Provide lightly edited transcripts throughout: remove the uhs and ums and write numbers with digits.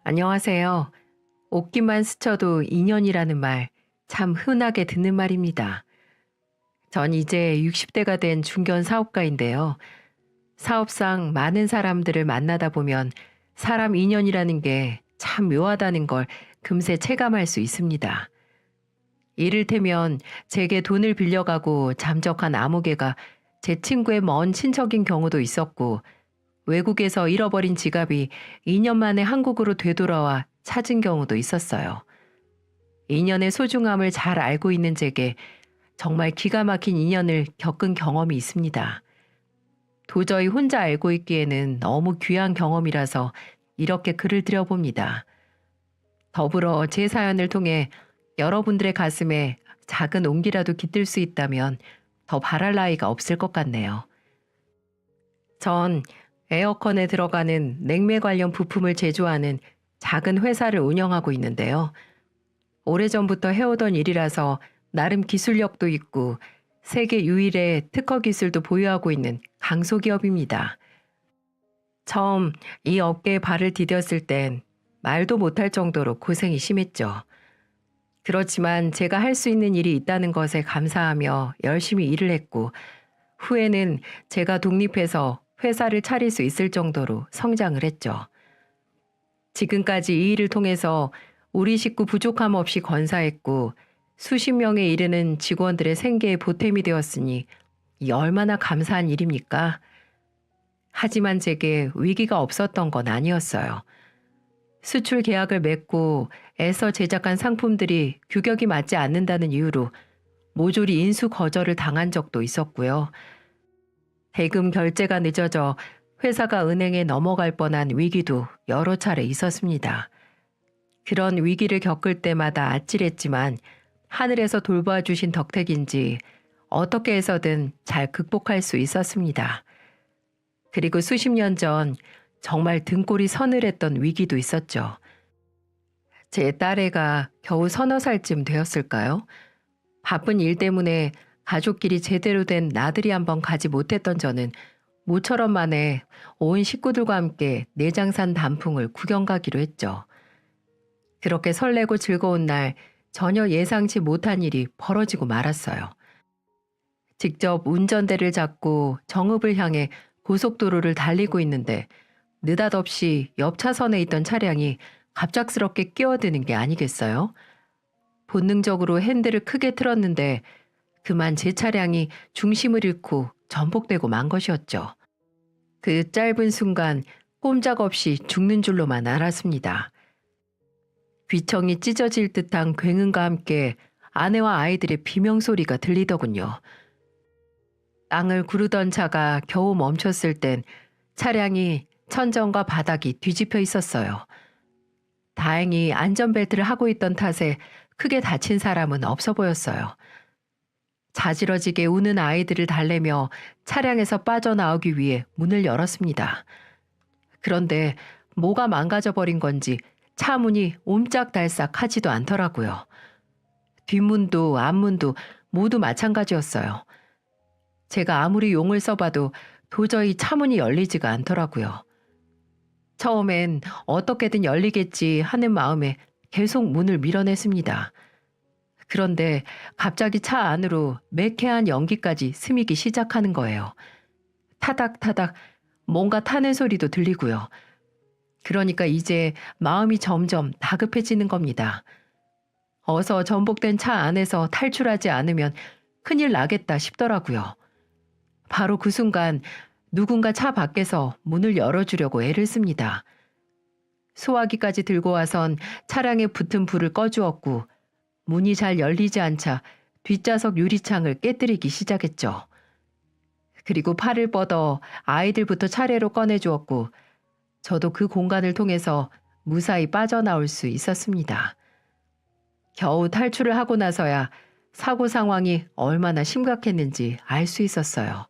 안녕하세요. 옷깃만 스쳐도 인연이라는 말, 참 흔하게 듣는 말입니다. 전 이제 60대가 된 중견 사업가인데요. 사업상 많은 사람들을 만나다 보면 사람 인연이라는 게 참 묘하다는 걸 금세 체감할 수 있습니다. 이를테면 제게 돈을 빌려가고 잠적한 아무개가 제 친구의 먼 친척인 경우도 있었고, 외국에서 잃어버린 지갑이 2년 만에 한국으로 되돌아와 찾은 경우도 있었어요. 인연의 소중함을 잘 알고 있는 제게 정말 기가 막힌 인연을 겪은 경험이 있습니다. 도저히 혼자 알고 있기에는 너무 귀한 경험이라서 이렇게 글을 드려봅니다. 더불어 제 사연을 통해 여러분들의 가슴에 작은 온기라도 깃들 수 있다면 더 바랄 나위가 없을 것 같네요. 전 에어컨에 들어가는 냉매 관련 부품을 제조하는 작은 회사를 운영하고 있는데요. 오래전부터 해오던 일이라서 나름 기술력도 있고 세계 유일의 특허 기술도 보유하고 있는 강소기업입니다. 처음 이 업계에 발을 디뎠을 땐 말도 못할 정도로 고생이 심했죠. 그렇지만 제가 할 수 있는 일이 있다는 것에 감사하며 열심히 일을 했고, 후에는 제가 독립해서 회사를 차릴 수 있을 정도로 성장을 했죠. 지금까지 이 일을 통해서 우리 식구 부족함 없이 건사했고, 수십 명에 이르는 직원들의 생계에 보탬이 되었으니 이 얼마나 감사한 일입니까? 하지만 제게 위기가 없었던 건 아니었어요. 수출 계약을 맺고 애써 제작한 상품들이 규격이 맞지 않는다는 이유로 모조리 인수 거절을 당한 적도 있었고요. 대금 결제가 늦어져 회사가 은행에 넘어갈 뻔한 위기도 여러 차례 있었습니다. 그런 위기를 겪을 때마다 아찔했지만 하늘에서 돌봐주신 덕택인지 어떻게 해서든 잘 극복할 수 있었습니다. 그리고 수십 년 전 정말 등골이 서늘했던 위기도 있었죠. 제 딸애가 겨우 서너 살쯤 되었을까요? 바쁜 일 때문에 가족끼리 제대로 된 나들이 한번 가지 못했던 저는 모처럼 만에 온 식구들과 함께 내장산 단풍을 구경 가기로 했죠. 그렇게 설레고 즐거운 날 전혀 예상치 못한 일이 벌어지고 말았어요. 직접 운전대를 잡고 정읍을 향해 고속도로를 달리고 있는데 느닷없이 옆 차선에 있던 차량이 갑작스럽게 끼어드는 게 아니겠어요? 본능적으로 핸들을 크게 틀었는데 그만 제 차량이 중심을 잃고 전복되고 만 것이었죠. 그 짧은 순간 꼼짝없이 죽는 줄로만 알았습니다. 귀청이 찢어질 듯한 굉음과 함께 아내와 아이들의 비명소리가 들리더군요. 땅을 구르던 차가 겨우 멈췄을 땐 차량이 천정과 바닥이 뒤집혀 있었어요. 다행히 안전벨트를 하고 있던 탓에 크게 다친 사람은 없어 보였어요. 자지러지게 우는 아이들을 달래며 차량에서 빠져나오기 위해 문을 열었습니다. 그런데 뭐가 망가져 버린 건지 차 문이 옴짝달싹 하지도 않더라고요. 뒷문도 앞문도 모두 마찬가지였어요. 제가 아무리 용을 써봐도 도저히 차 문이 열리지가 않더라고요. 처음엔 어떻게든 열리겠지 하는 마음에 계속 문을 밀어냈습니다. 그런데 갑자기 차 안으로 매캐한 연기까지 스미기 시작하는 거예요. 타닥타닥 뭔가 타는 소리도 들리고요. 그러니까 이제 마음이 점점 다급해지는 겁니다. 어서 전복된 차 안에서 탈출하지 않으면 큰일 나겠다 싶더라고요. 바로 그 순간 누군가 차 밖에서 문을 열어주려고 애를 씁니다. 소화기까지 들고 와선 차량에 붙은 불을 꺼주었고 문이 잘 열리지 않자 뒷좌석 유리창을 깨뜨리기 시작했죠. 그리고 팔을 뻗어 아이들부터 차례로 꺼내주었고 저도 그 공간을 통해서 무사히 빠져나올 수 있었습니다. 겨우 탈출을 하고 나서야 사고 상황이 얼마나 심각했는지 알 수 있었어요.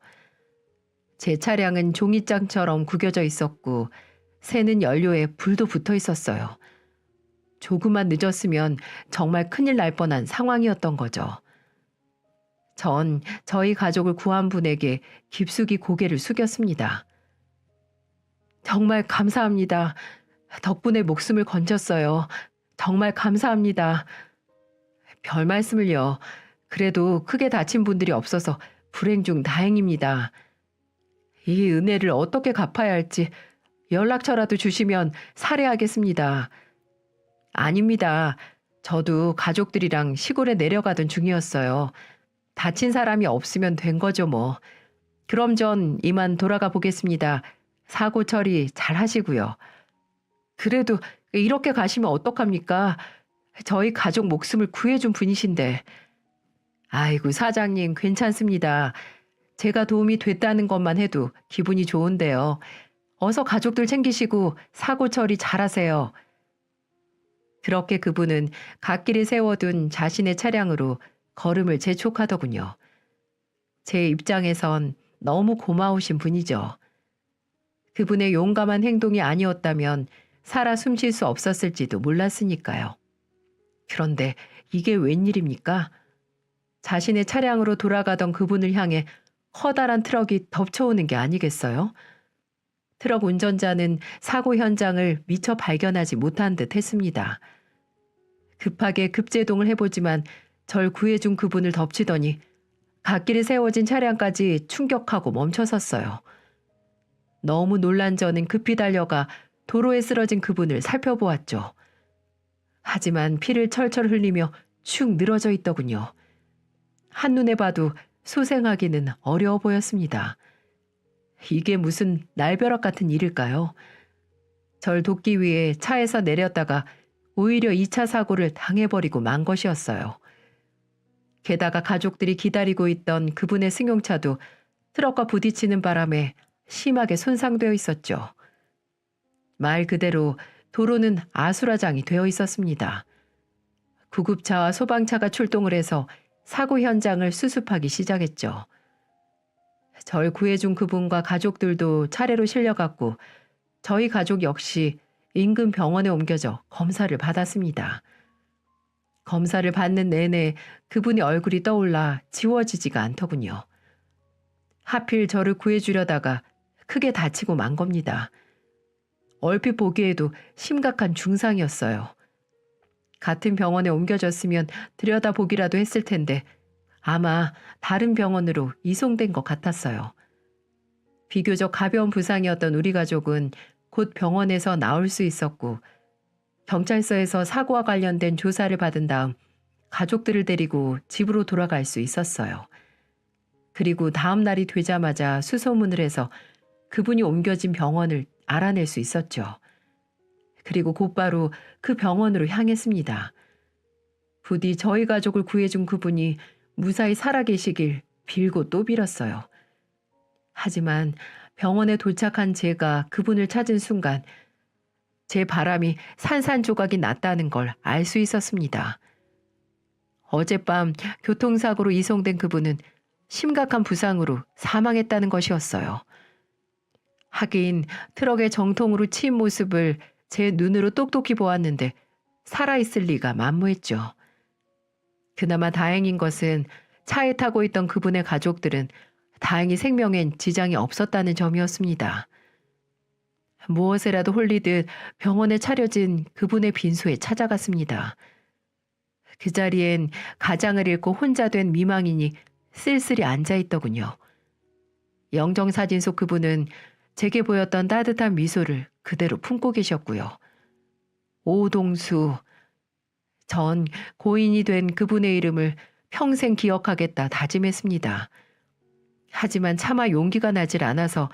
제 차량은 종이장처럼 구겨져 있었고 새는 연료에 불도 붙어 있었어요. 조금만 늦었으면 정말 큰일 날 뻔한 상황이었던 거죠. 전 저희 가족을 구한 분에게 깊숙이 고개를 숙였습니다. 정말 감사합니다. 덕분에 목숨을 건졌어요. 정말 감사합니다. 별 말씀을요. 그래도 크게 다친 분들이 없어서 불행 중 다행입니다. 이 은혜를 어떻게 갚아야 할지 연락처라도 주시면 살해하겠습니다. 아닙니다. 저도 가족들이랑 시골에 내려가던 중이었어요. 다친 사람이 없으면 된 거죠, 뭐. 그럼 전 이만 돌아가 보겠습니다. 사고 처리 잘 하시고요. 그래도 이렇게 가시면 어떡합니까? 저희 가족 목숨을 구해준 분이신데. 아이고, 사장님, 괜찮습니다. 제가 도움이 됐다는 것만 해도 기분이 좋은데요. 어서 가족들 챙기시고 사고 처리 잘하세요. 그렇게 그분은 갓길에 세워둔 자신의 차량으로 걸음을 재촉하더군요. 제 입장에선 너무 고마우신 분이죠. 그분의 용감한 행동이 아니었다면 살아 숨쉴 수 없었을지도 몰랐으니까요. 그런데 이게 웬일입니까? 자신의 차량으로 돌아가던 그분을 향해 커다란 트럭이 덮쳐오는 게 아니겠어요? 트럭 운전자는 사고 현장을 미처 발견하지 못한 듯 했습니다. 급하게 급제동을 해보지만 절 구해준 그분을 덮치더니 갓길에 세워진 차량까지 충격하고 멈춰섰어요. 너무 놀란 저는 급히 달려가 도로에 쓰러진 그분을 살펴보았죠. 하지만 피를 철철 흘리며 축 늘어져 있더군요. 한눈에 봐도 소생하기는 어려워 보였습니다. 이게 무슨 날벼락 같은 일일까요? 절 돕기 위해 차에서 내렸다가 오히려 2차 사고를 당해버리고 만 것이었어요. 게다가 가족들이 기다리고 있던 그분의 승용차도 트럭과 부딪히는 바람에 심하게 손상되어 있었죠. 말 그대로 도로는 아수라장이 되어 있었습니다. 구급차와 소방차가 출동을 해서 사고 현장을 수습하기 시작했죠. 절 구해준 그분과 가족들도 차례로 실려갔고 저희 가족 역시 인근 병원에 옮겨져 검사를 받았습니다. 검사를 받는 내내 그분의 얼굴이 떠올라 지워지지가 않더군요. 하필 저를 구해주려다가 크게 다치고 만 겁니다. 얼핏 보기에도 심각한 중상이었어요. 같은 병원에 옮겨졌으면 들여다보기라도 했을 텐데 아마 다른 병원으로 이송된 것 같았어요. 비교적 가벼운 부상이었던 우리 가족은 곧 병원에서 나올 수 있었고 경찰서에서 사고와 관련된 조사를 받은 다음 가족들을 데리고 집으로 돌아갈 수 있었어요. 그리고 다음 날이 되자마자 수소문을 해서 그분이 옮겨진 병원을 알아낼 수 있었죠. 그리고 곧바로 그 병원으로 향했습니다. 부디 저희 가족을 구해준 그분이 무사히 살아계시길 빌고 또 빌었어요. 하지만 병원에 도착한 제가 그분을 찾은 순간 제 바람이 산산조각이 났다는 걸 알 수 있었습니다. 어젯밤 교통사고로 이송된 그분은 심각한 부상으로 사망했다는 것이었어요. 하긴 트럭의 정통으로 치인 모습을 제 눈으로 똑똑히 보았는데 살아있을 리가 만무했죠. 그나마 다행인 것은 차에 타고 있던 그분의 가족들은 다행히 생명엔 지장이 없었다는 점이었습니다. 무엇에라도 홀리듯 병원에 차려진 그분의 빈소에 찾아갔습니다. 그 자리엔 가장을 잃고 혼자 된 미망인이 쓸쓸히 앉아있더군요. 영정사진 속 그분은 제게 보였던 따뜻한 미소를 그대로 품고 계셨고요. 오동수, 전 고인이 된 그분의 이름을 평생 기억하겠다 다짐했습니다. 하지만 차마 용기가 나질 않아서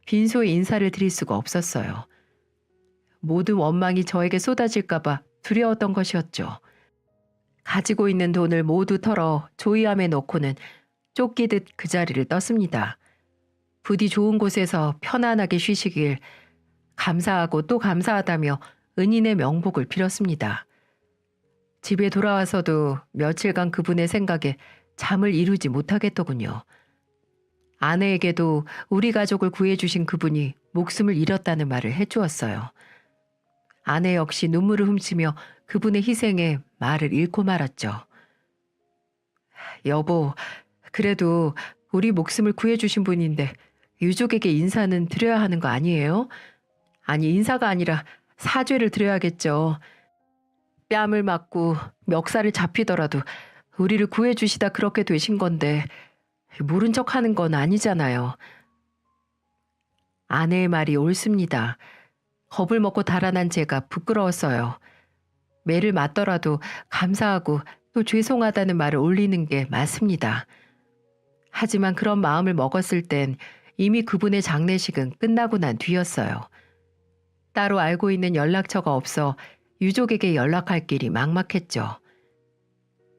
빈소에 인사를 드릴 수가 없었어요. 모든 원망이 저에게 쏟아질까봐 두려웠던 것이었죠. 가지고 있는 돈을 모두 털어 조이함에 넣고는 쫓기듯 그 자리를 떴습니다. 부디 좋은 곳에서 편안하게 쉬시길 감사하고 또 감사하다며 은인의 명복을 빌었습니다. 집에 돌아와서도 며칠간 그분의 생각에 잠을 이루지 못하겠더군요. 아내에게도 우리 가족을 구해주신 그분이 목숨을 잃었다는 말을 해주었어요. 아내 역시 눈물을 훔치며 그분의 희생에 말을 잃고 말았죠. 여보, 그래도 우리 목숨을 구해주신 분인데 유족에게 인사는 드려야 하는 거 아니에요? 아니, 인사가 아니라 사죄를 드려야겠죠. 뺨을 맞고 멱살을 잡히더라도 우리를 구해주시다 그렇게 되신 건데 모른 척 하는 건 아니잖아요. 아내의 말이 옳습니다. 겁을 먹고 달아난 제가 부끄러웠어요. 매를 맞더라도 감사하고 또 죄송하다는 말을 올리는 게 맞습니다. 하지만 그런 마음을 먹었을 땐 이미 그분의 장례식은 끝나고 난 뒤였어요. 따로 알고 있는 연락처가 없어 유족에게 연락할 길이 막막했죠.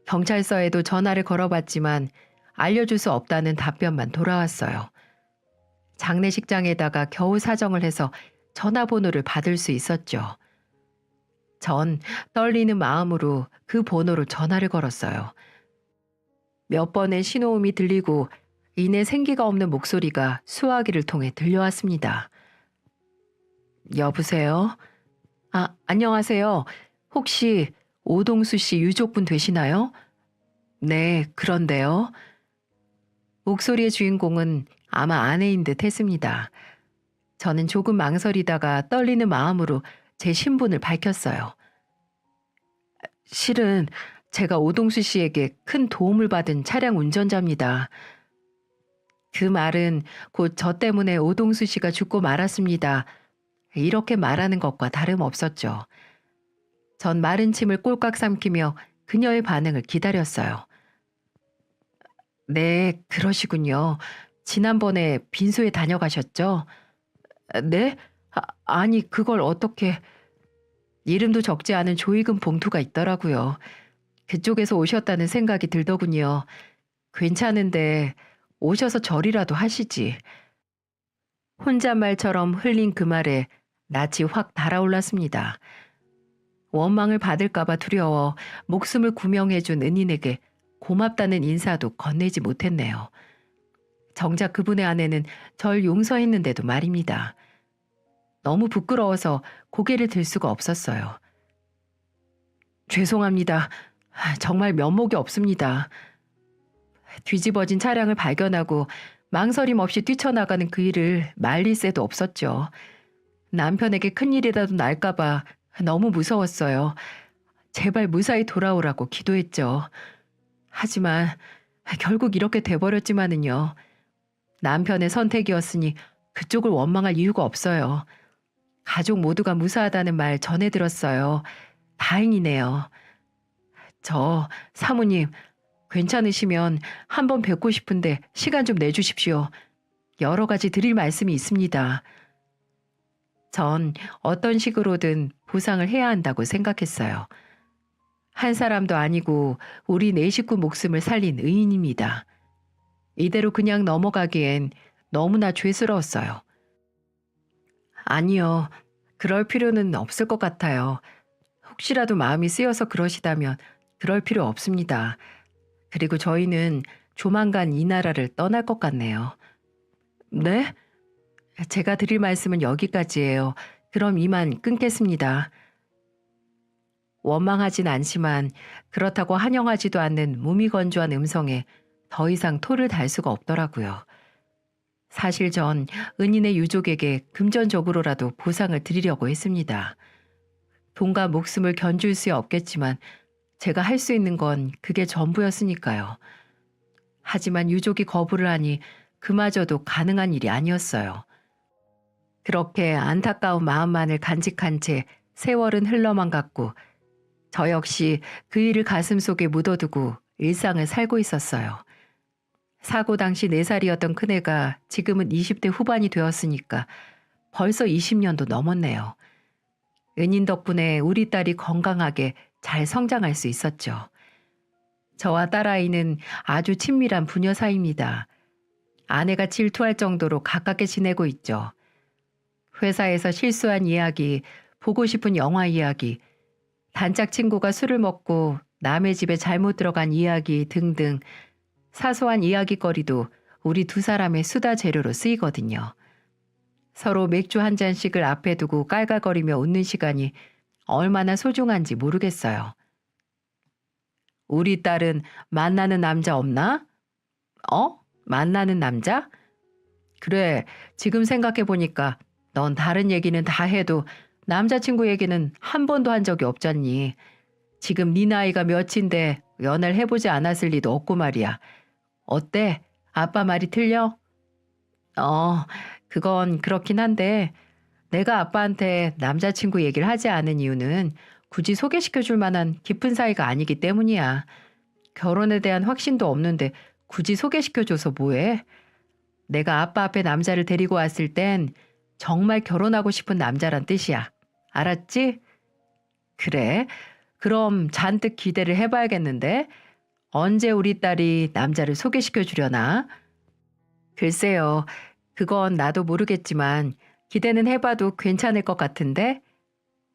경찰서에도 전화를 걸어봤지만 알려줄 수 없다는 답변만 돌아왔어요. 장례식장에다가 겨우 사정을 해서 전화번호를 받을 수 있었죠. 전 떨리는 마음으로 그 번호로 전화를 걸었어요. 몇 번의 신호음이 들리고 이내 생기가 없는 목소리가 수화기를 통해 들려왔습니다. 여보세요? 아, 안녕하세요. 혹시 오동수 씨 유족분 되시나요? 네, 그런데요. 목소리의 주인공은 아마 아내인 듯 했습니다. 저는 조금 망설이다가 떨리는 마음으로 제 신분을 밝혔어요. 실은 제가 오동수 씨에게 큰 도움을 받은 차량 운전자입니다. 그 말은 곧 저 때문에 오동수 씨가 죽고 말았습니다. 이렇게 말하는 것과 다름없었죠. 전 마른 침을 꼴깍 삼키며 그녀의 반응을 기다렸어요. 네, 그러시군요. 지난번에 빈소에 다녀가셨죠? 네? 아니, 그걸 어떻게... 이름도 적지 않은 조의금 봉투가 있더라고요. 그쪽에서 오셨다는 생각이 들더군요. 괜찮은데 오셔서 절이라도 하시지. 혼잣말처럼 흘린 그 말에 낯이 확 달아올랐습니다. 원망을 받을까봐 두려워 목숨을 구명해준 은인에게 고맙다는 인사도 건네지 못했네요. 정작 그분의 아내는 절 용서했는데도 말입니다. 너무 부끄러워서 고개를 들 수가 없었어요. 죄송합니다. 정말 면목이 없습니다. 뒤집어진 차량을 발견하고 망설임 없이 뛰쳐나가는 그 일을 말릴 새도 없었죠. 남편에게 큰일이라도 날까봐 너무 무서웠어요. 제발 무사히 돌아오라고 기도했죠. 하지만 결국 이렇게 돼버렸지만은요. 남편의 선택이었으니 그쪽을 원망할 이유가 없어요. 가족 모두가 무사하다는 말 전해 들었어요. 다행이네요. 저 사모님 괜찮으시면 한번 뵙고 싶은데 시간 좀 내주십시오. 여러 가지 드릴 말씀이 있습니다. 전 어떤 식으로든 보상을 해야 한다고 생각했어요. 한 사람도 아니고 우리 네 식구 목숨을 살린 의인입니다. 이대로 그냥 넘어가기엔 너무나 죄스러웠어요. 아니요. 그럴 필요는 없을 것 같아요. 혹시라도 마음이 쓰여서 그러시다면 그럴 필요 없습니다. 그리고 저희는 조만간 이 나라를 떠날 것 같네요. 네? 제가 드릴 말씀은 여기까지예요. 그럼 이만 끊겠습니다. 원망하진 않지만 그렇다고 한영하지도 않는 무미건조한 음성에 더 이상 토를 달 수가 없더라고요. 사실 전 은인의 유족에게 금전적으로라도 보상을 드리려고 했습니다. 돈과 목숨을 견줄 수 없겠지만 제가 할 수 있는 건 그게 전부였으니까요. 하지만 유족이 거부를 하니 그마저도 가능한 일이 아니었어요. 그렇게 안타까운 마음만을 간직한 채 세월은 흘러만 갔고 저 역시 그 일을 가슴속에 묻어두고 일상을 살고 있었어요. 사고 당시 4살이었던 큰애가 지금은 20대 후반이 되었으니까 벌써 20년도 넘었네요. 은인 덕분에 우리 딸이 건강하게 잘 성장할 수 있었죠. 저와 딸아이는 아주 친밀한 부녀 사이입니다. 아내가 질투할 정도로 가깝게 지내고 있죠. 회사에서 실수한 이야기, 보고 싶은 영화 이야기, 단짝 친구가 술을 먹고 남의 집에 잘못 들어간 이야기 등등 사소한 이야기거리도 우리 두 사람의 수다 재료로 쓰이거든요. 서로 맥주 한 잔씩을 앞에 두고 깔깔거리며 웃는 시간이 얼마나 소중한지 모르겠어요. 우리 딸은 만나는 남자 없나? 만나는 남자? 그래, 지금 생각해보니까 넌 다른 얘기는 다 해도 남자친구 얘기는 한 번도 한 적이 없잖니. 지금 네 나이가 몇인데 연애를 해보지 않았을 리도 없고 말이야. 어때? 아빠 말이 틀려? 어, 그건 그렇긴 한데 내가 아빠한테 남자친구 얘기를 하지 않은 이유는 굳이 소개시켜 줄 만한 깊은 사이가 아니기 때문이야. 결혼에 대한 확신도 없는데 굳이 소개시켜 줘서 뭐해? 내가 아빠 앞에 남자를 데리고 왔을 땐 정말 결혼하고 싶은 남자란 뜻이야. 알았지? 그래. 그럼 잔뜩 기대를 해봐야겠는데 언제 우리 딸이 남자를 소개시켜 주려나? 글쎄요. 그건 나도 모르겠지만 기대는 해봐도 괜찮을 것 같은데?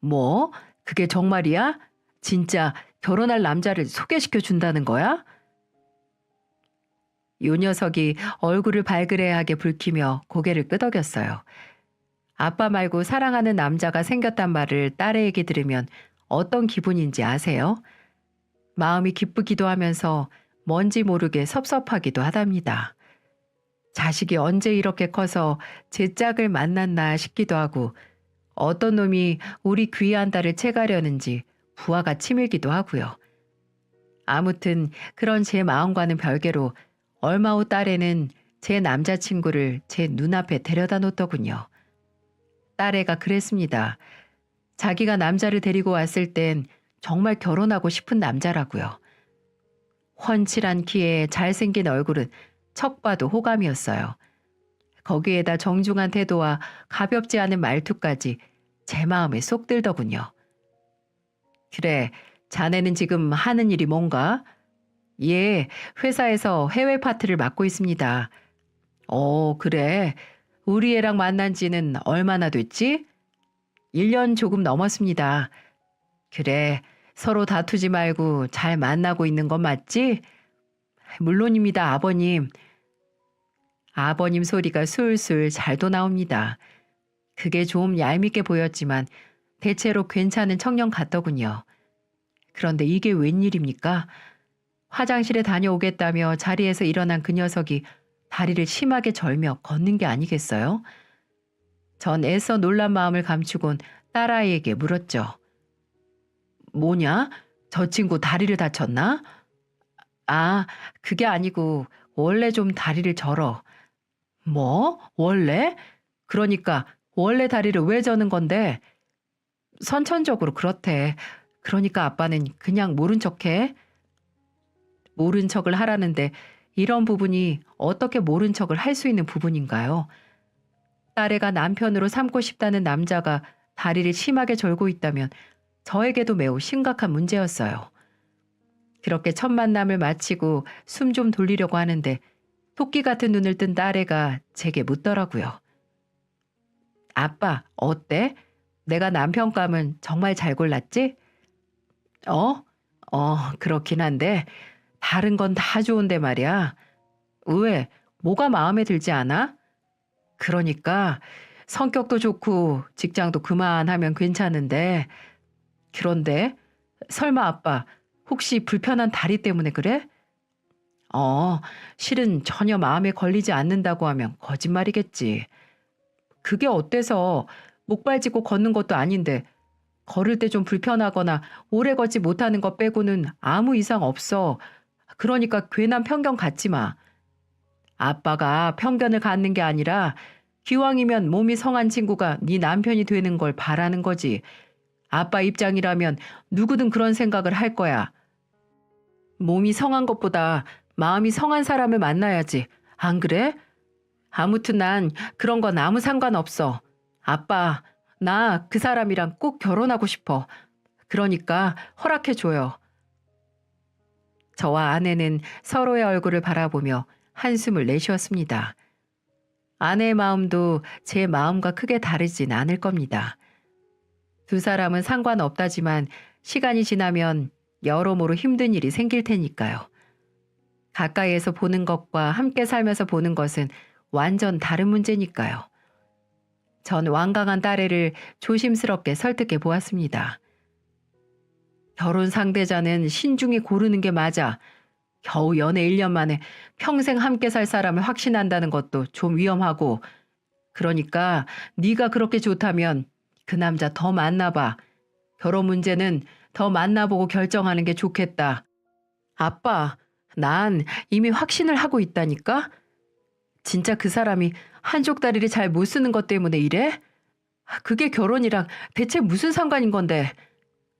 뭐? 그게 정말이야? 진짜 결혼할 남자를 소개시켜 준다는 거야? 요 녀석이 얼굴을 발그레하게 붉히며 고개를 끄덕였어요. 아빠 말고 사랑하는 남자가 생겼단 말을 딸에게 들으면 어떤 기분인지 아세요? 마음이 기쁘기도 하면서 뭔지 모르게 섭섭하기도 하답니다. 자식이 언제 이렇게 커서 제 짝을 만났나 싶기도 하고 어떤 놈이 우리 귀한 딸을 채가려는지 부하가 치밀기도 하고요. 아무튼 그런 제 마음과는 별개로 얼마 후 딸애는 제 남자친구를 제 눈앞에 데려다 놓더군요. 딸애가 그랬습니다. 자기가 남자를 데리고 왔을 땐 정말 결혼하고 싶은 남자라고요. 훤칠한 키에 잘생긴 얼굴은 척 봐도 호감이었어요. 거기에다 정중한 태도와 가볍지 않은 말투까지 제 마음에 쏙 들더군요. 그래, 자네는 지금 하는 일이 뭔가? 예, 회사에서 해외 파트를 맡고 있습니다. 그래. 우리 애랑 만난 지는 얼마나 됐지? 1년 조금 넘었습니다. 그래, 서로 다투지 말고 잘 만나고 있는 건 맞지? 물론입니다, 아버님. 아버님 소리가 술술 잘도 나옵니다. 그게 좀 얄밉게 보였지만 대체로 괜찮은 청년 같더군요. 그런데 이게 웬일입니까? 화장실에 다녀오겠다며 자리에서 일어난 그 녀석이 다리를 심하게 절며 걷는 게 아니겠어요? 전 애써 놀란 마음을 감추곤 딸아이에게 물었죠. 뭐냐? 저 친구 다리를 다쳤나? 아, 그게 아니고 원래 좀 다리를 절어. 뭐? 원래? 그러니까 원래 다리를 왜 저는 건데? 선천적으로 그렇대. 그러니까 아빠는 그냥 모른 척해. 모른 척을 하라는데 이런 부분이 어떻게 모른 척을 할 수 있는 부분인가요? 딸애가 남편으로 삼고 싶다는 남자가 다리를 심하게 절고 있다면 저에게도 매우 심각한 문제였어요. 그렇게 첫 만남을 마치고 숨 좀 돌리려고 하는데 토끼 같은 눈을 뜬 딸애가 제게 묻더라고요. 아빠, 어때? 내가 남편감은 정말 잘 골랐지? 어? 그렇긴 한데 다른 건 다 좋은데 말이야. 왜? 뭐가 마음에 들지 않아? 그러니까 성격도 좋고 직장도 그만하면 괜찮은데 그런데 설마 아빠 혹시 불편한 다리 때문에 그래? 실은 전혀 마음에 걸리지 않는다고 하면 거짓말이겠지. 그게 어때서 목발 짚고 걷는 것도 아닌데 걸을 때 좀 불편하거나 오래 걷지 못하는 것 빼고는 아무 이상 없어. 그러니까 괜한 편견 갖지 마. 아빠가 편견을 갖는 게 아니라 기왕이면 몸이 성한 친구가 네 남편이 되는 걸 바라는 거지. 아빠 입장이라면 누구든 그런 생각을 할 거야. 몸이 성한 것보다 마음이 성한 사람을 만나야지. 안 그래? 아무튼 난 그런 건 아무 상관없어. 아빠, 나 그 사람이랑 꼭 결혼하고 싶어. 그러니까 허락해줘요. 저와 아내는 서로의 얼굴을 바라보며 한숨을 내쉬었습니다. 아내의 마음도 제 마음과 크게 다르진 않을 겁니다. 두 사람은 상관없다지만 시간이 지나면 여러모로 힘든 일이 생길 테니까요. 가까이에서 보는 것과 함께 살면서 보는 것은 완전 다른 문제니까요. 전 완강한 딸애를 조심스럽게 설득해 보았습니다. 결혼 상대자는 신중히 고르는 게 맞아. 겨우 연애 1년 만에 평생 함께 살 사람을 확신한다는 것도 좀 위험하고 그러니까 네가 그렇게 좋다면 그 남자 더 만나봐. 결혼 문제는 더 만나보고 결정하는 게 좋겠다. 아빠, 난 이미 확신을 하고 있다니까? 진짜 그 사람이 한쪽 다리를 잘 못 쓰는 것 때문에 이래? 그게 결혼이랑 대체 무슨 상관인 건데?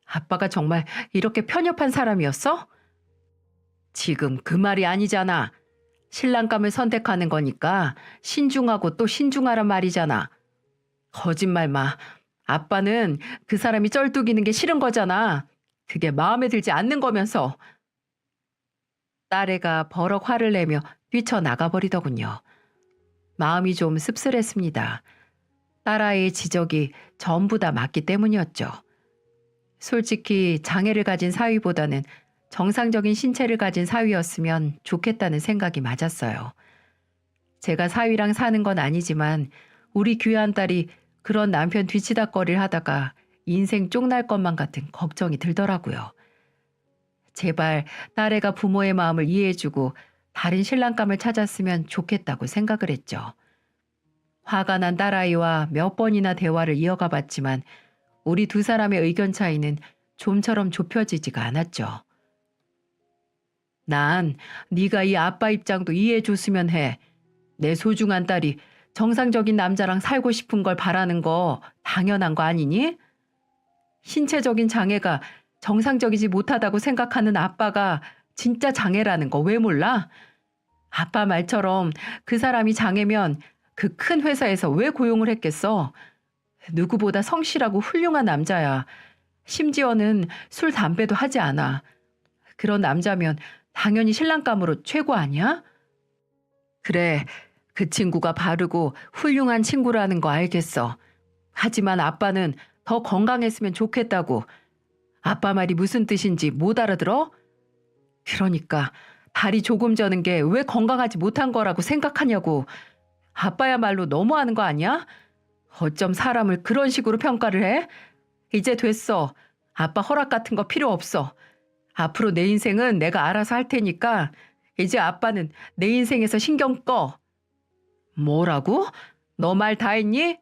아빠가 정말 이렇게 편협한 사람이었어? 지금 그 말이 아니잖아. 신랑감을 선택하는 거니까 신중하고 또 신중하란 말이잖아. 거짓말 마. 아빠는 그 사람이 쩔뚝이는 게 싫은 거잖아. 그게 마음에 들지 않는 거면서. 딸애가 버럭 화를 내며 뛰쳐나가버리더군요. 마음이 좀 씁쓸했습니다. 딸아이의 지적이 전부 다 맞기 때문이었죠. 솔직히 장애를 가진 사위보다는 정상적인 신체를 가진 사위였으면 좋겠다는 생각이 맞았어요. 제가 사위랑 사는 건 아니지만 우리 귀한 딸이 그런 남편 뒤치다꺼리를 하다가 인생 쪽날 것만 같은 걱정이 들더라고요. 제발 딸애가 부모의 마음을 이해해주고 다른 신랑감을 찾았으면 좋겠다고 생각을 했죠. 화가 난 딸아이와 몇 번이나 대화를 이어가 봤지만 우리 두 사람의 의견 차이는 좀처럼 좁혀지지가 않았죠. 난 네가 이 아빠 입장도 이해해줬으면 해. 내 소중한 딸이 정상적인 남자랑 살고 싶은 걸 바라는 거 당연한 거 아니니? 신체적인 장애가 정상적이지 못하다고 생각하는 아빠가 진짜 장애라는 거 왜 몰라? 아빠 말처럼 그 사람이 장애면 그 큰 회사에서 왜 고용을 했겠어? 누구보다 성실하고 훌륭한 남자야. 심지어는 술, 담배도 하지 않아. 그런 남자면 당연히 신랑감으로 최고 아니야? 그래, 그 친구가 바르고 훌륭한 친구라는 거 알겠어. 하지만 아빠는 더 건강했으면 좋겠다고. 아빠 말이 무슨 뜻인지 못 알아들어? 그러니까 다리 조금 저는 게 왜 건강하지 못한 거라고 생각하냐고. 아빠야말로 너무하는 거 아니야? 어쩜 사람을 그런 식으로 평가를 해? 이제 됐어. 아빠 허락 같은 거 필요 없어. 앞으로 내 인생은 내가 알아서 할 테니까 이제 아빠는 내 인생에서 신경 꺼. 뭐라고? 너 말 다 했니?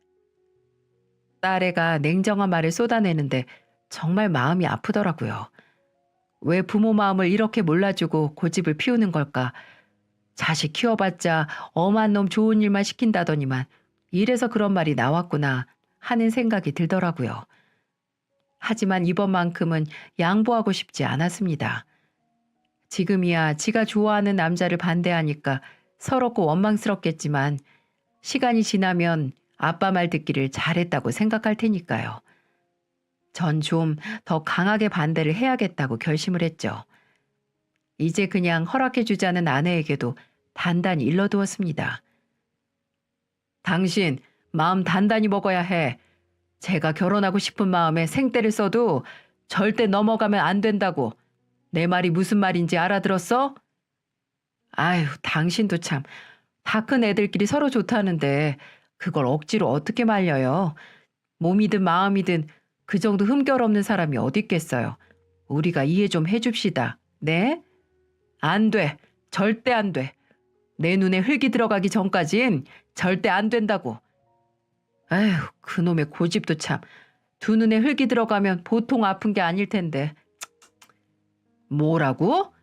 딸애가 냉정한 말을 쏟아내는데 정말 마음이 아프더라고요. 왜 부모 마음을 이렇게 몰라주고 고집을 피우는 걸까? 자식 키워봤자 엄한 놈 좋은 일만 시킨다더니만 이래서 그런 말이 나왔구나 하는 생각이 들더라고요. 하지만 이번만큼은 양보하고 싶지 않았습니다. 지금이야 지가 좋아하는 남자를 반대하니까 서럽고 원망스럽겠지만 시간이 지나면 아빠 말 듣기를 잘했다고 생각할 테니까요. 전 좀 더 강하게 반대를 해야겠다고 결심을 했죠. 이제 그냥 허락해주자는 아내에게도 단단히 일러두었습니다. 당신 마음 단단히 먹어야 해. 제가 결혼하고 싶은 마음에 생떼를 써도 절대 넘어가면 안 된다고. 내 말이 무슨 말인지 알아들었어? 아유, 당신도 참. 다 큰 애들끼리 서로 좋다는데 그걸 억지로 어떻게 말려요. 몸이든 마음이든 그 정도 흠결 없는 사람이 어디 있겠어요. 우리가 이해 좀 해줍시다. 네? 안 돼. 절대 안 돼. 내 눈에 흙이 들어가기 전까진 절대 안 된다고. 에휴, 그놈의 고집도 참. 두 눈에 흙이 들어가면 보통 아픈 게 아닐 텐데. 뭐라고?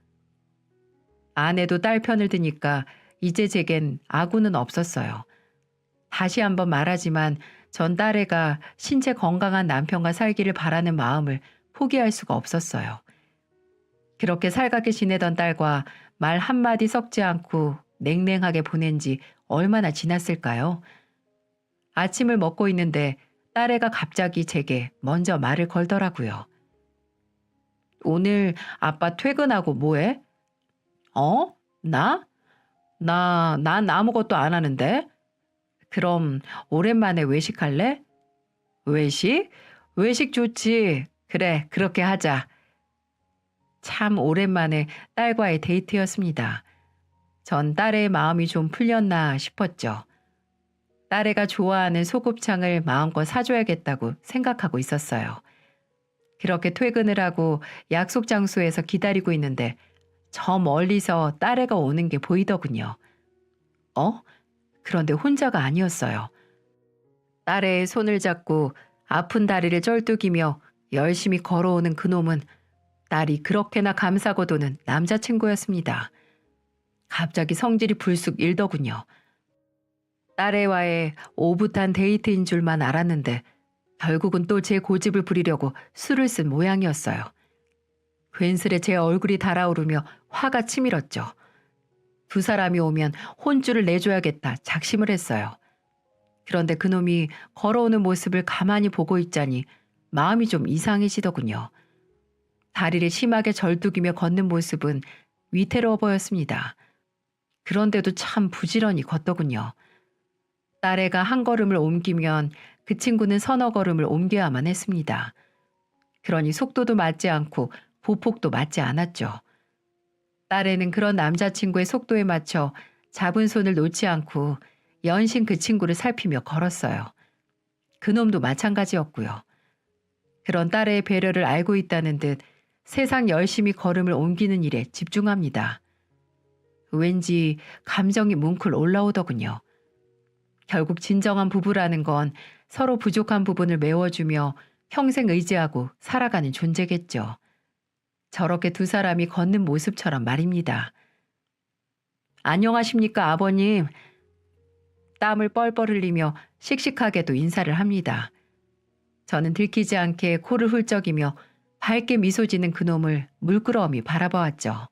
아내도 딸 편을 드니까 이제 제겐 아구는 없었어요. 다시 한번 말하지만 전 딸애가 신체 건강한 남편과 살기를 바라는 마음을 포기할 수가 없었어요. 그렇게 살갑게 지내던 딸과 말 한마디 섞지 않고 냉랭하게 보낸 지 얼마나 지났을까요? 아침을 먹고 있는데 딸애가 갑자기 제게 먼저 말을 걸더라고요. 오늘 아빠 퇴근하고 뭐해? 어? 나? 난 아무것도 안 하는데? 그럼 오랜만에 외식할래? 외식? 외식 좋지. 그래, 그렇게 하자. 참 오랜만에 딸과의 데이트였습니다. 전 딸의 마음이 좀 풀렸나 싶었죠. 딸애가 좋아하는 소곱창을 마음껏 사줘야겠다고 생각하고 있었어요. 그렇게 퇴근을 하고 약속 장소에서 기다리고 있는데 저 멀리서 딸애가 오는 게 보이더군요. 그런데 혼자가 아니었어요. 딸의 손을 잡고 아픈 다리를 쩔뚝이며 열심히 걸어오는 그놈은 딸이 그렇게나 감싸고 도는 남자친구였습니다. 갑자기 성질이 불쑥 일더군요. 딸애와의 오붓한 데이트인 줄만 알았는데 결국은 또 제 고집을 부리려고 술을 쓴 모양이었어요. 괜스레 제 얼굴이 달아오르며 화가 치밀었죠. 두 사람이 오면 혼쭐을 내줘야겠다 작심을 했어요. 그런데 그놈이 걸어오는 모습을 가만히 보고 있자니 마음이 좀 이상해지더군요. 다리를 심하게 절뚝이며 걷는 모습은 위태로워 보였습니다. 그런데도 참 부지런히 걷더군요. 딸애가 한 걸음을 옮기면 그 친구는 서너 걸음을 옮겨야만 했습니다. 그러니 속도도 맞지 않고 보폭도 맞지 않았죠. 딸애는 그런 남자친구의 속도에 맞춰 잡은 손을 놓지 않고 연신 그 친구를 살피며 걸었어요. 그놈도 마찬가지였고요. 그런 딸의 배려를 알고 있다는 듯 세상 열심히 걸음을 옮기는 일에 집중합니다. 왠지 감정이 뭉클 올라오더군요. 결국 진정한 부부라는 건 서로 부족한 부분을 메워주며 평생 의지하고 살아가는 존재겠죠. 저렇게 두 사람이 걷는 모습처럼 말입니다. 안녕하십니까, 아버님. 땀을 뻘뻘 흘리며 씩씩하게도 인사를 합니다. 저는 들키지 않게 코를 훌쩍이며 밝게 미소 지는 그놈을 물끄러미 바라보았죠.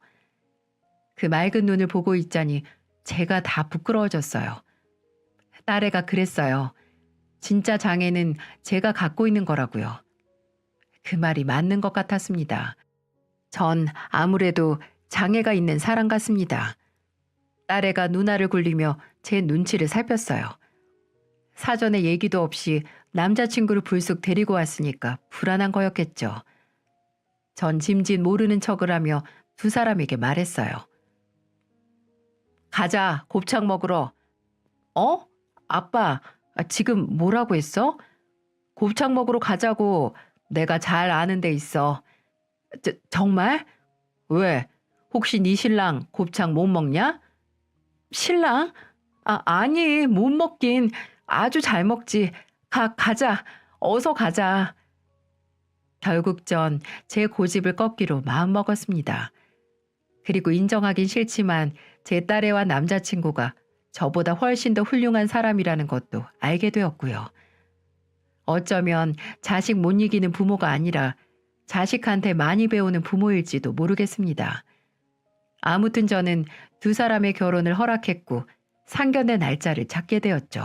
그 맑은 눈을 보고 있자니 제가 다 부끄러워졌어요. 딸애가 그랬어요. 진짜 장애는 제가 갖고 있는 거라고요. 그 말이 맞는 것 같았습니다. 전 아무래도 장애가 있는 사람 같습니다. 딸애가 누나를 굴리며 제 눈치를 살폈어요. 사전에 얘기도 없이 남자친구를 불쑥 데리고 왔으니까 불안한 거였겠죠. 전 짐짓 모르는 척을 하며 두 사람에게 말했어요. 가자, 곱창 먹으러. 어? 아빠, 지금 뭐라고 했어? 곱창 먹으러 가자고. 내가 잘 아는 데 있어. 정말? 왜? 혹시 네 신랑 곱창 못 먹냐? 신랑? 아니, 못 먹긴. 아주 잘 먹지. 가자. 어서 가자. 결국 전 제 고집을 꺾기로 마음먹었습니다. 그리고 인정하긴 싫지만 제 딸애와 남자친구가 저보다 훨씬 더 훌륭한 사람이라는 것도 알게 되었고요. 어쩌면 자식 못 이기는 부모가 아니라 자식한테 많이 배우는 부모일지도 모르겠습니다. 아무튼 저는 두 사람의 결혼을 허락했고 상견례 날짜를 잡게 되었죠.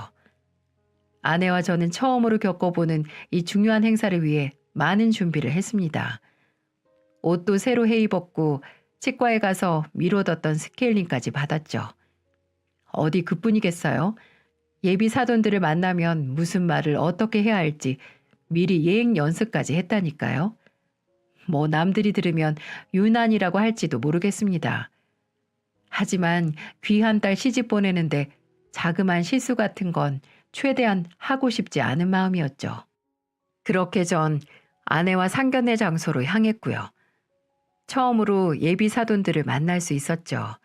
아내와 저는 처음으로 겪어보는 이 중요한 행사를 위해 많은 준비를 했습니다. 옷도 새로 해 입었고 치과에 가서 미뤄뒀던 스케일링까지 받았죠. 어디 그뿐이겠어요? 예비 사돈들을 만나면 무슨 말을 어떻게 해야 할지 미리 예행 연습까지 했다니까요. 뭐 남들이 들으면 유난이라고 할지도 모르겠습니다. 하지만 귀한 딸 시집 보내는데 자그마한 실수 같은 건 최대한 하고 싶지 않은 마음이었죠. 그렇게 전 아내와 상견례 장소로 향했고요. 처음으로 예비 사돈들을 만날 수 있었죠.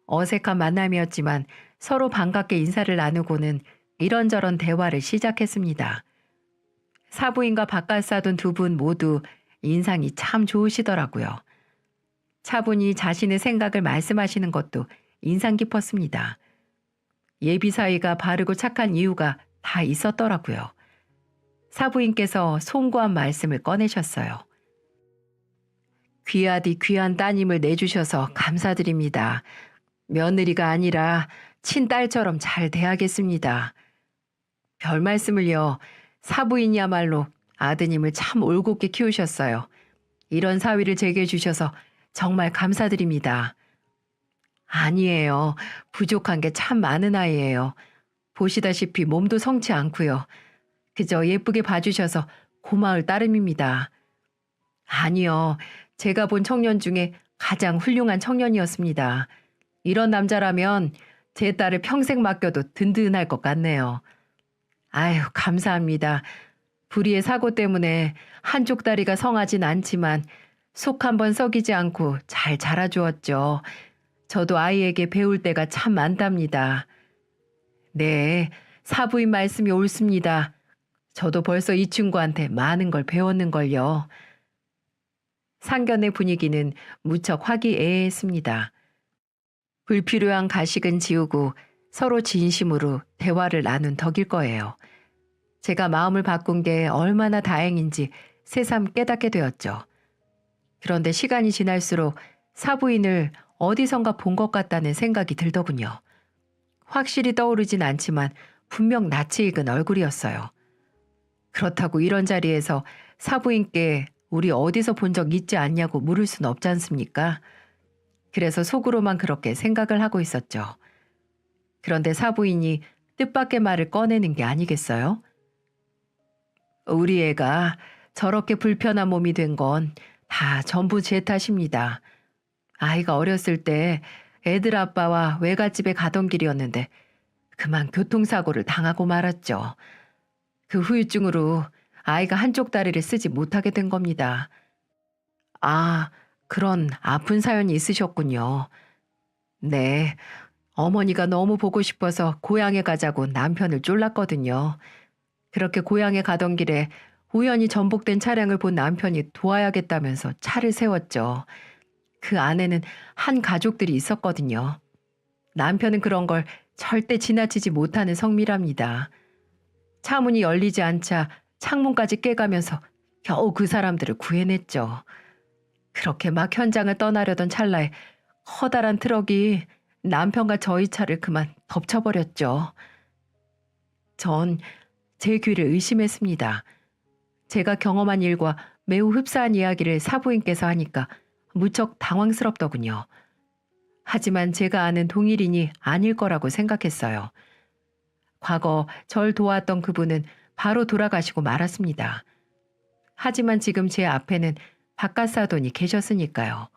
어색한 만남이었지만 서로 반갑게 인사를 나누고는 이런저런 대화를 시작했습니다. 사부인과 바깥사돈 두 분 모두 인상이 참 좋으시더라고요. 차분히 자신의 생각을 말씀하시는 것도 인상 깊었습니다. 예비 사위가 바르고 착한 이유가 다 있었더라고요. 사부인께서 송구한 말씀을 꺼내셨어요. 귀하디 귀한 따님을 내주셔서 감사드립니다. 며느리가 아니라 친딸처럼 잘 대하겠습니다. 별 말씀을요. 사부인이야말로 아드님을 참 올곧게 키우셨어요. 이런 사위를 제게 주셔서 정말 감사드립니다. 아니에요. 부족한 게 참 많은 아이예요. 보시다시피 몸도 성치 않고요. 그저 예쁘게 봐주셔서 고마울 따름입니다. 아니요. 제가 본 청년 중에 가장 훌륭한 청년이었습니다. 이런 남자라면 제 딸을 평생 맡겨도 든든할 것 같네요. 아유, 감사합니다. 불의의 사고 때문에 한쪽 다리가 성하진 않지만 속 한번 썩이지 않고 잘 자라주었죠. 저도 아이에게 배울 때가 참 많답니다. 네, 사부인 말씀이 옳습니다. 저도 벌써 이 친구한테 많은 걸 배웠는걸요. 상견례 분위기는 무척 화기애애했습니다. 불필요한 가식은 지우고 서로 진심으로 대화를 나눈 덕일 거예요. 제가 마음을 바꾼 게 얼마나 다행인지 새삼 깨닫게 되었죠. 그런데 시간이 지날수록 사부인을 어디선가 본 것 같다는 생각이 들더군요. 확실히 떠오르진 않지만 분명 낯이 익은 얼굴이었어요. 그렇다고 이런 자리에서 사부인께 우리 어디서 본 적 있지 않냐고 물을 순 없지 않습니까? 그래서 속으로만 그렇게 생각을 하고 있었죠. 그런데 사부인이 뜻밖의 말을 꺼내는 게 아니겠어요? 우리 애가 저렇게 불편한 몸이 된 건 다 전부 제 탓입니다. 아이가 어렸을 때 애들 아빠와 외갓집에 가던 길이었는데 그만 교통사고를 당하고 말았죠. 그 후유증으로 아이가 한쪽 다리를 쓰지 못하게 된 겁니다. 아, 그런 아픈 사연이 있으셨군요. 네, 어머니가 너무 보고 싶어서 고향에 가자고 남편을 쫄랐거든요. 그렇게 고향에 가던 길에 우연히 전복된 차량을 본 남편이 도와야겠다면서 차를 세웠죠. 그 안에는 한 가족들이 있었거든요. 남편은 그런 걸 절대 지나치지 못하는 성미랍니다. 차 문이 열리지 않자 창문까지 깨가면서 겨우 그 사람들을 구해냈죠. 그렇게 막 현장을 떠나려던 찰나에 커다란 트럭이 남편과 저희 차를 그만 덮쳐버렸죠. 전 제 귀를 의심했습니다. 제가 경험한 일과 매우 흡사한 이야기를 사부인께서 하니까 무척 당황스럽더군요. 하지만 제가 아는 동일인이 아닐 거라고 생각했어요. 과거 절 도왔던 그분은 바로 돌아가시고 말았습니다. 하지만 지금 제 앞에는 바깥사돈이 계셨으니까요.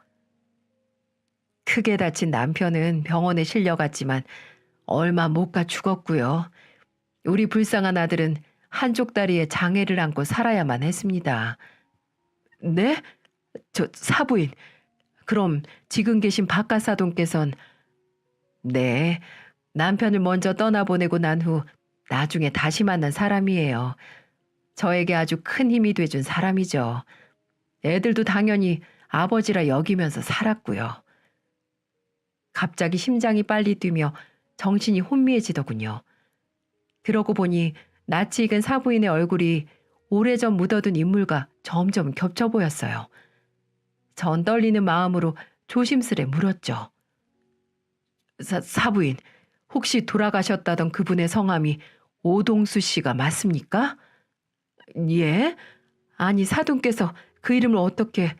크게 다친 남편은 병원에 실려갔지만 얼마 못 가 죽었고요. 우리 불쌍한 아들은 한쪽 다리에 장애를 안고 살아야만 했습니다. 네? 저 사부인. 그럼 지금 계신 바깥사돈께선 네, 남편을 먼저 떠나보내고 난 후 나중에 다시 만난 사람이에요. 저에게 아주 큰 힘이 돼준 사람이죠. 애들도 당연히 아버지라 여기면서 살았고요. 갑자기 심장이 빨리 뛰며 정신이 혼미해지더군요. 그러고 보니 낯이 익은 사부인의 얼굴이 오래전 묻어둔 인물과 점점 겹쳐 보였어요. 전 떨리는 마음으로 조심스레 물었죠. 사부인, 혹시 돌아가셨다던 그분의 성함이 오동수 씨가 맞습니까? 예? 아니 사돈께서 그 이름을 어떻게...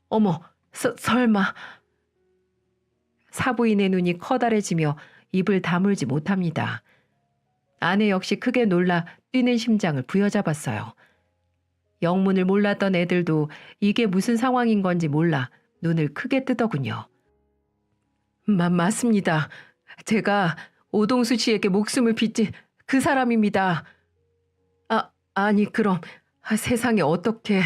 어머, 설마... 사부인의 눈이 커다래지며 입을 다물지 못합니다. 아내 역시 크게 놀라 뛰는 심장을 부여잡았어요. 영문을 몰랐던 애들도 이게 무슨 상황인 건지 몰라 눈을 크게 뜨더군요. 맞습니다. 제가 오동수 씨에게 목숨을 빚진 그 사람입니다. 아니 그럼 세상에 어떻게...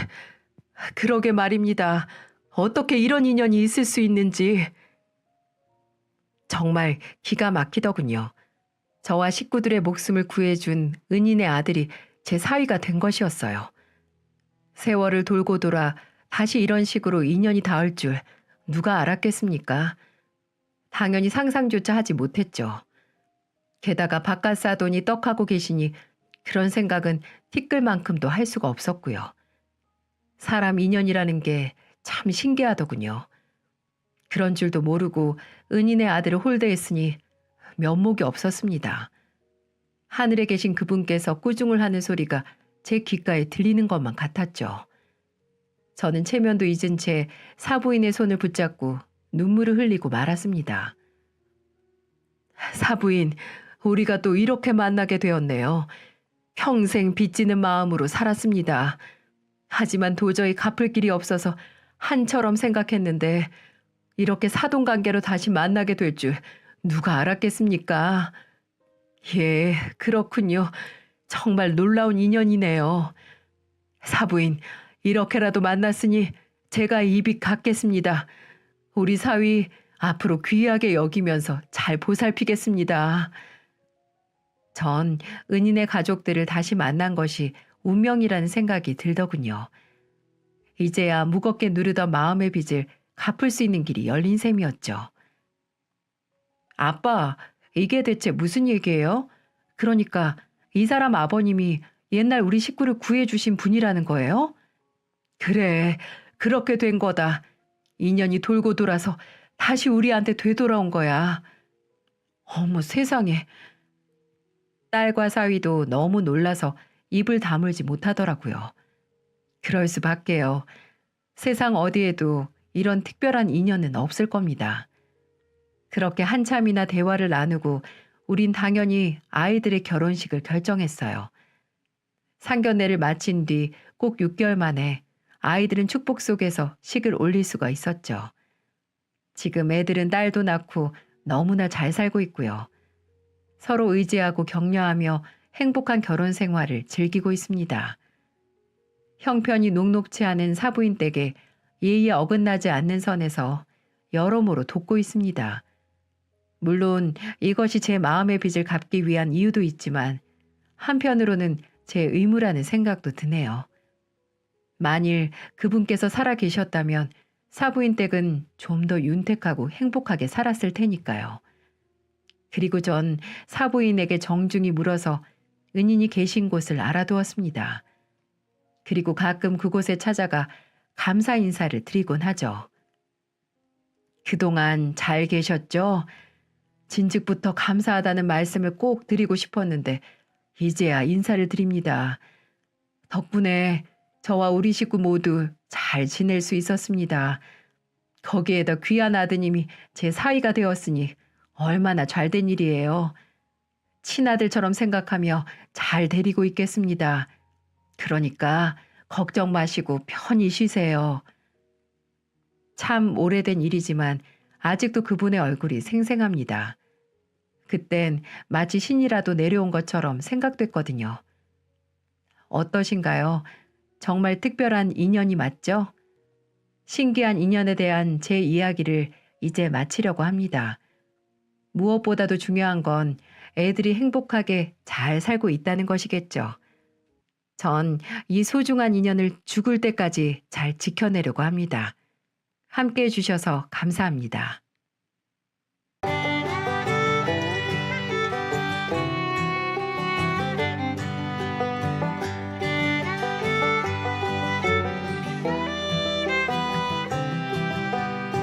그러게 말입니다. 어떻게 이런 인연이 있을 수 있는지... 정말 기가 막히더군요. 저와 식구들의 목숨을 구해준 은인의 아들이 제 사위가 된 것이었어요. 세월을 돌고 돌아 다시 이런 식으로 인연이 닿을 줄 누가 알았겠습니까? 당연히 상상조차 하지 못했죠. 게다가 바깥사돈이 떡하고 계시니 그런 생각은 티끌만큼도 할 수가 없었고요. 사람 인연이라는 게 참 신기하더군요. 그런 줄도 모르고 은인의 아들을 홀대했으니 면목이 없었습니다. 하늘에 계신 그분께서 꾸중을 하는 소리가 제 귓가에 들리는 것만 같았죠. 저는 체면도 잊은 채 사부인의 손을 붙잡고 눈물을 흘리고 말았습니다. 사부인, 우리가 또 이렇게 만나게 되었네요. 평생 빚지는 마음으로 살았습니다. 하지만 도저히 갚을 길이 없어서 한처럼 생각했는데 이렇게 사돈관계로 다시 만나게 될 줄 누가 알았겠습니까? 예, 그렇군요. 정말 놀라운 인연이네요. 사부인, 이렇게라도 만났으니 제가 입이 갚겠습니다. 우리 사위 앞으로 귀하게 여기면서 잘 보살피겠습니다. 전 은인의 가족들을 다시 만난 것이 운명이라는 생각이 들더군요. 이제야 무겁게 누르던 마음의 빚을 갚을 수 있는 길이 열린 셈이었죠. 아빠, 이게 대체 무슨 얘기예요? 그러니까 이 사람 아버님이 옛날 우리 식구를 구해주신 분이라는 거예요? 그래, 그렇게 된 거다. 인연이 돌고 돌아서 다시 우리한테 되돌아온 거야. 어머 세상에. 딸과 사위도 너무 놀라서 입을 다물지 못하더라고요. 그럴 수밖에요. 세상 어디에도 이런 특별한 인연은 없을 겁니다. 그렇게 한참이나 대화를 나누고 우린 당연히 아이들의 결혼식을 결정했어요. 상견례를 마친 뒤 꼭 6개월 만에 아이들은 축복 속에서 식을 올릴 수가 있었죠. 지금 애들은 딸도 낳고 너무나 잘 살고 있고요. 서로 의지하고 격려하며 행복한 결혼 생활을 즐기고 있습니다. 형편이 녹록치 않은 사부인 댁에 예의에 어긋나지 않는 선에서 여러모로 돕고 있습니다. 물론 이것이 제 마음의 빚을 갚기 위한 이유도 있지만 한편으로는 제 의무라는 생각도 드네요. 만일 그분께서 살아 계셨다면 사부인 댁은 좀 더 윤택하고 행복하게 살았을 테니까요. 그리고 전 사부인에게 정중히 물어서 은인이 계신 곳을 알아두었습니다. 그리고 가끔 그곳에 찾아가 감사 인사를 드리곤 하죠. 그동안 잘 계셨죠? 진즉부터 감사하다는 말씀을 꼭 드리고 싶었는데 이제야 인사를 드립니다. 덕분에 저와 우리 식구 모두 잘 지낼 수 있었습니다. 거기에다 귀한 아드님이 제 사위가 되었으니 얼마나 잘된 일이에요. 친아들처럼 생각하며 잘 데리고 있겠습니다. 그러니까 걱정 마시고 편히 쉬세요. 참 오래된 일이지만 아직도 그분의 얼굴이 생생합니다. 그땐 마치 신이라도 내려온 것처럼 생각됐거든요. 어떠신가요? 정말 특별한 인연이 맞죠? 신기한 인연에 대한 제 이야기를 이제 마치려고 합니다. 무엇보다도 중요한 건 애들이 행복하게 잘 살고 있다는 것이겠죠. 전 이 소중한 인연을 죽을 때까지 잘 지켜내려고 합니다. 함께 해주셔서 감사합니다.